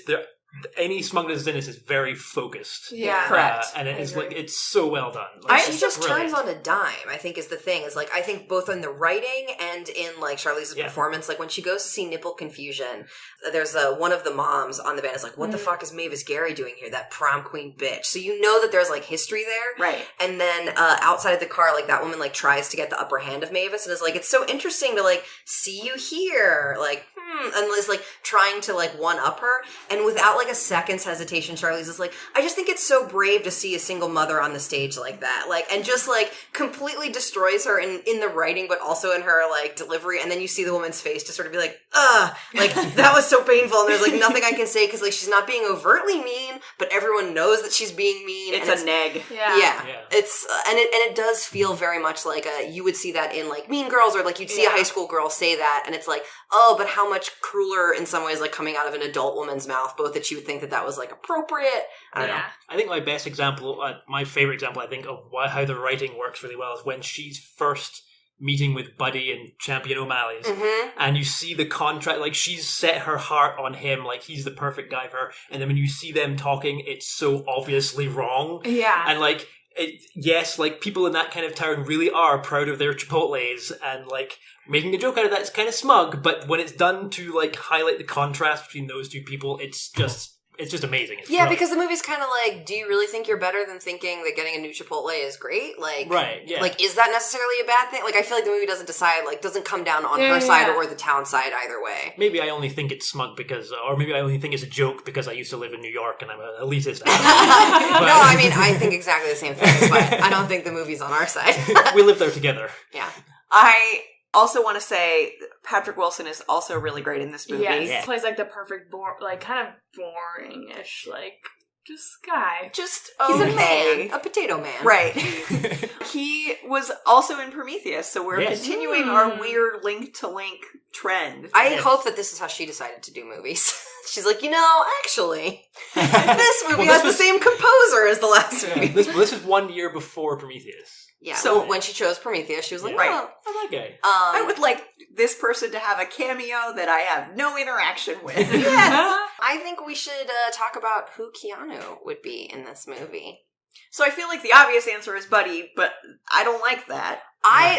any smugness in this is very focused. Yeah. Correct. And it I is agree. like, it's so well done. Like, She it's just brilliant. turns on a dime, I think is the thing. Is like, I think both in the writing and in like Charlize's Yeah. performance, like when she goes to see Nipple Confusion, there's one of the moms on the band is like, what the fuck is Mavis Gary doing here? That prom queen bitch. So you know that there's like history there. Right. And then outside of the car, like that woman like tries to get the upper hand of Mavis and is like, it's so interesting to like see you here. Like, and is like trying to like one up her. And without like a second's hesitation, Charlize is like, I just think it's so brave to see a single mother on the stage like that. Like, and just like completely destroys her in the writing, but also in her like delivery. And then you see the woman's face just sort of be like, ugh, like that was so painful. And there's like nothing I can say because like she's not being overtly mean, but everyone knows that she's being mean. It's and a neg. Yeah. Yeah, it's and it does feel very much like you would see that in like Mean Girls, or like you'd see a high school girl say that, and it's like, oh, but how much crueler in some ways, like coming out of an adult woman's mouth. Both that she would think that was like appropriate. I don't know. I think my best example, my favorite example, I think, of how the writing works really well is when she's first meeting with Buddy and Champion O'Malley's, and you see the contract, like she's set her heart on him, like he's the perfect guy for her, and then when you see them talking, it's so obviously wrong. Yeah. And like, yes, like people in that kind of town really are proud of their Chipotles, and like making a joke out of that is kind of smug, but when it's done to like highlight the contrast between those two people, it's just amazing. It's Yeah, brilliant. because the movie's kind of like, do you really think you're better than thinking that getting a new Chipotle is great? Like, Right, yeah. Like, is that necessarily a bad thing? Like, I feel like the movie doesn't decide, like, doesn't come down on Yeah, her side yeah. or the town side either way. Maybe I only think it's smug because, or maybe I only think it's a joke because I used to live in New York and I'm an elitist. No, I mean, I think exactly the same thing, but I don't think the movie's on our side. We live there together. Yeah. I also want to say Patrick Wilson is also really great in this movie. Yes. Yeah. Plays like the perfect, like kind of boring-ish, like just guy. Just He's a okay. man. A potato man. Right. He was also in Prometheus, so we're Yes. continuing our weird link-to-link trend. I Yes. hope that this is how she decided to do movies. She's like, actually, this movie Well, has this was- the same composer as the last movie. This is 1 year before Prometheus. Yeah, So- so when she chose Prometheus, she was like, Yeah. oh. I like it. I would like this person to have a cameo that I have no interaction with. I think we should talk about who Keanu would be in this movie. So I feel like the obvious answer is Buddy, but I don't like that.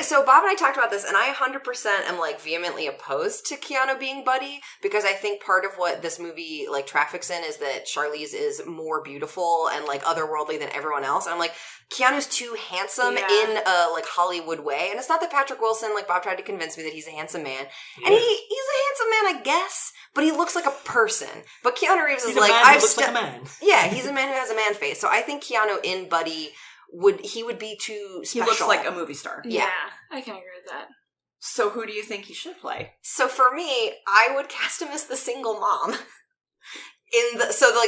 So Bob and I talked about this, and I 100% am like vehemently opposed to Keanu being Buddy, because I think part of what this movie like traffics in is that Charlize is more beautiful and like otherworldly than everyone else. And I'm like, Keanu's too handsome Yeah. in a like Hollywood way, and it's not that Patrick Wilson, like Bob tried to convince me that he's a handsome man, and he's a handsome man, I guess, but he looks like a person. But Keanu Reeves is He's a like, man who I've looks like a man. Yeah, he's a man who has a man face. So I think Keanu in Buddy would be too He special. looks like a movie star. Yeah. I can agree with that. So who do you think he should play? So for me, I would cast him as the single mom.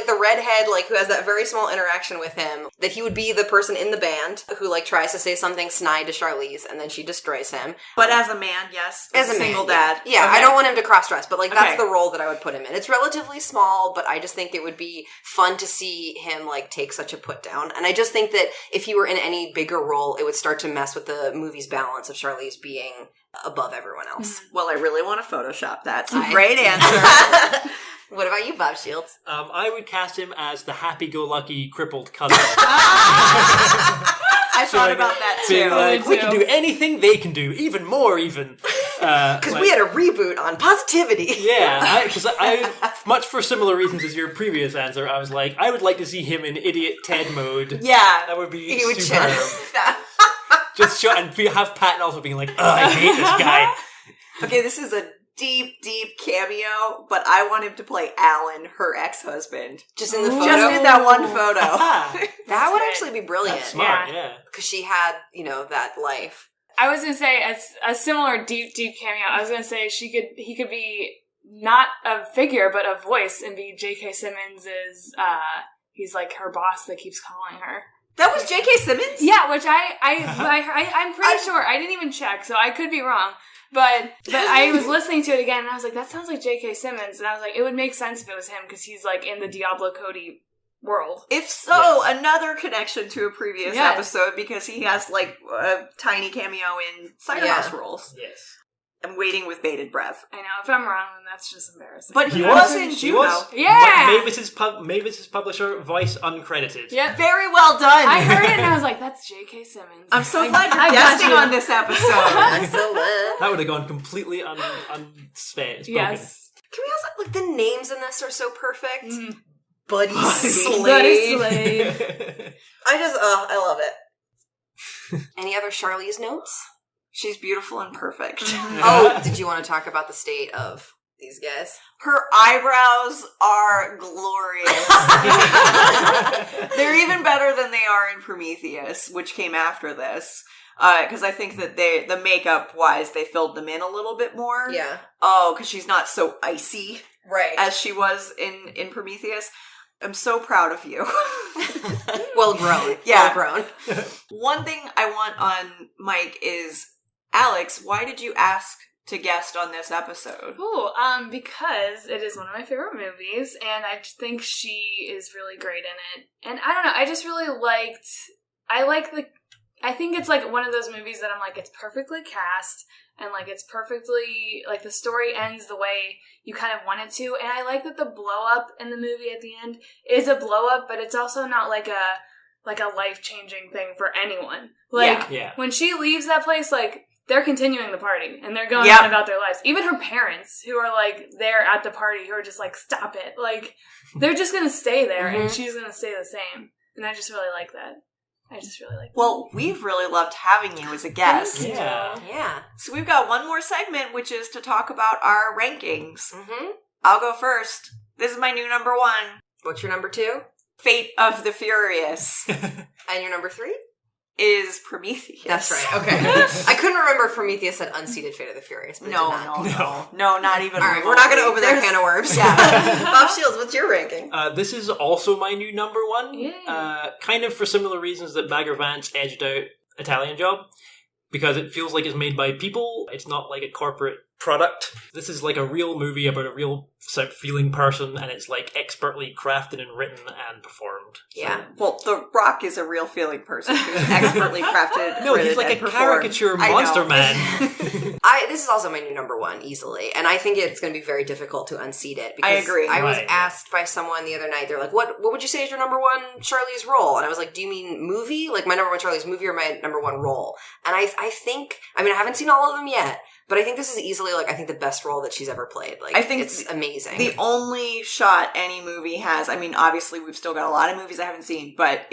The redhead, like, who has that very small interaction with him, that he would be the person in the band who, like, tries to say something snide to Charlize, and then she destroys him. But as a man, yes. As a single man, dad. Yeah, Okay. I don't want him to cross-dress, but, like, that's Okay. the role that I would put him in. It's relatively small, but I just think it would be fun to see him, like, take such a put-down. And I just think that if he were in any bigger role, it would start to mess with the movie's balance of Charlize being above everyone else. Well, I really want to Photoshop that. So I- great answer. What about you, Bob Shields? I would cast him as the happy-go-lucky crippled cousin. I thought about that Being too. like, we can do anything they can do, even more even. Because we had a reboot on positivity. Yeah, because I, much for similar reasons as your previous answer, I was like, I would like to see him in Idiot Ted mode. Yeah. That would be He would superb. that. Just show, and have Patton also being like, I hate this guy. Okay, this is a deep, deep cameo, but I want him to play Alan, her ex-husband. Just in the photo. Just in that one photo. Ah, That would That's actually be brilliant. that's smart, Yeah. yeah. Because she had, that life. I was gonna say a similar deep cameo. I was gonna say he could be not a figure but a voice and be J.K. Simmons's. He's like her boss that keeps calling her. That was J.K. Simmons? Yeah, which I'm pretty sure. I didn't even check, so I could be wrong. But I was listening to it again, and I was like, that sounds like J.K. Simmons. And I was like, it would make sense if it was him, because he's like in the Diablo Cody world. If so, another connection to a previous Yes. episode, because he has like a tiny cameo in Cider Yeah. House Rules. Yes. I'm waiting with bated breath. I know. If I'm wrong, then that's just embarrassing. But he was in He Juno. was. Yeah! Mavis's publisher, voice uncredited. Yep. Very well done. I heard it and I was like, that's J.K. Simmons. I'm so glad I you're got guessing you. on this episode. Excellent. That would have gone completely unspoken. Yes. Can we also, like, the names in this are so perfect. Mhm. Buddy Slade. Buddy Slade. I love it. Any other Charlize notes? She's beautiful and perfect. Oh, did you want to talk about the state of these guys? Her eyebrows are glorious. They're even better than they are in Prometheus, which came after this. Because I think that the makeup-wise, they filled them in a little bit more. Yeah. Oh, because she's not so icy Right. as she was in Prometheus. I'm so proud of you. Well grown. Yeah. Well grown. One thing I want on Mike is, Alex, why did you ask to guest on this episode? Ooh, because it is one of my favorite movies, and I think she is really great in it. And I don't know, I just really I think it's like one of those movies that I'm like, it's perfectly cast, and like it's perfectly, like the story ends the way you kind of want it to, and I like that the blow up in the movie at the end is a blow up, but it's also not like a life-changing thing for anyone. Like, Yeah. when she leaves that place, like, they're continuing the party, and they're going Yep. on about their lives. Even her parents, who are, like, there at the party, who are just like, stop it. Like, they're just gonna stay there, and she's gonna stay the same. And I just really like that. Well, we've really loved having you as a guest. Thank you. Yeah. Yeah. So we've got one more segment, which is to talk about our rankings. Mm-hmm. I'll go first. This is my new number 1. What's your number 2? Fate of the Furious And your number 3? is Prometheus. That's right. Okay. I couldn't remember if Prometheus had unseated Fate of the Furious, but it did not. No, not even. All right, we're not going to open that can of worms. Yeah. Bob Shields, what's your ranking? This is also my new number 1. Yay. Kind of for similar reasons that Bagger Vance edged out Italian Job. Because it feels like it's made by people. It's not like a corporate product. This is like a real movie about a real feeling person, and it's like expertly crafted and written and performed. Yeah. Well, The Rock is a real feeling person who's expertly crafted. No, he's written, like and a performed. caricature I know. monster man. This is also my new number 1, easily. And I think it's going to be very difficult to unseat it. Because I agree. I was Right. asked by someone the other night, they're like, what would you say is your number 1 Charlize role? And I was like, do you mean movie? Like my number 1 Charlize movie or my number 1 role? And I think, I haven't seen all of them yet, but I think this is easily, like, I think the best role that she's ever played. Like, I think it's amazing. The only shot any movie has, obviously we've still got a lot of movies I haven't seen, but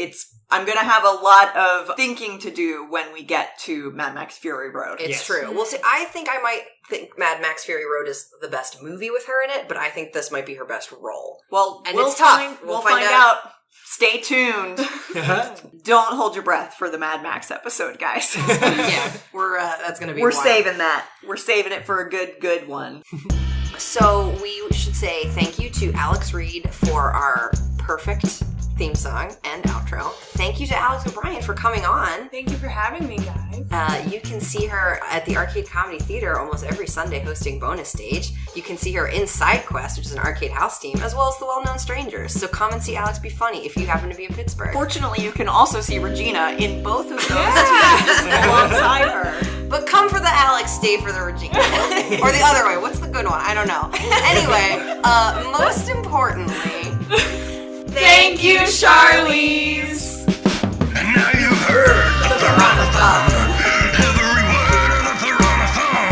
I'm going to have a lot of thinking to do when we get to Mad Max Fury Road. It's Yes. true. Well, see, I think I might think Mad Max Fury Road is the best movie with her in it, but I think this might be her best role. Well, And we'll it's tough. find, We'll we'll find find out. Stay tuned. Don't hold your breath for the Mad Max episode, guys. Yeah, that's going to be We're wild. saving that. We're saving it for a good one. So we should say thank you to Alex Reed for our perfect theme song and outro. Thank you to Alex O'Brien for coming on. Thank you for having me, guys. You can see her at the Arcade Comedy Theater almost every Sunday hosting Bonus Stage. You can see her in Side Quest, which is an arcade house team, as well as The Well-Known Strangers. So come and see Alex be funny if you happen to be in Pittsburgh. Fortunately, you can also see Regina in both of those Yeah. teams alongside her. But come for the Alex, stay for the Regina. Or the other way. What's the good one? I don't know. Anyway, most importantly, Thank you, Charlize! And now you've heard the Theronathon. Every word of the Theronathon.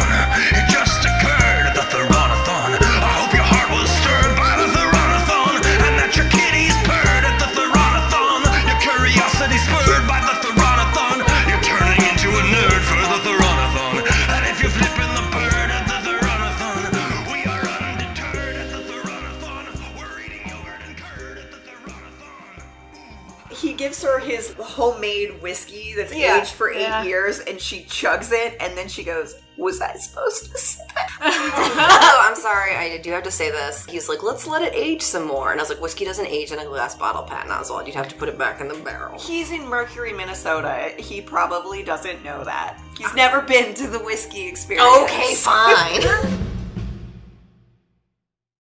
It just occurred, the Theronathon. I hope your heart was stirred by the Theronathon, and that your kitties purred at the Theronathon. Your curiosity spurred by the Theronathon. You're turning into a nerd for the Theronathon. And if you're flipping the bird at the Theronathon, we are undeterred at the Theronathon. We're eating yogurt and curd at the Theronathon. He gives her his homemade whiskey that's Yeah. aged for 8 years, and she chugs it, and then she goes, was I supposed to say that? oh, I'm sorry, I do have to say this. He's like, let's let it age some more. And I was like, whiskey doesn't age in a glass bottle, Pat Oswald. You'd have to put it back in the barrel. He's in Mercury, Minnesota. He probably doesn't know that. He's never been to the whiskey experience. Okay, fine.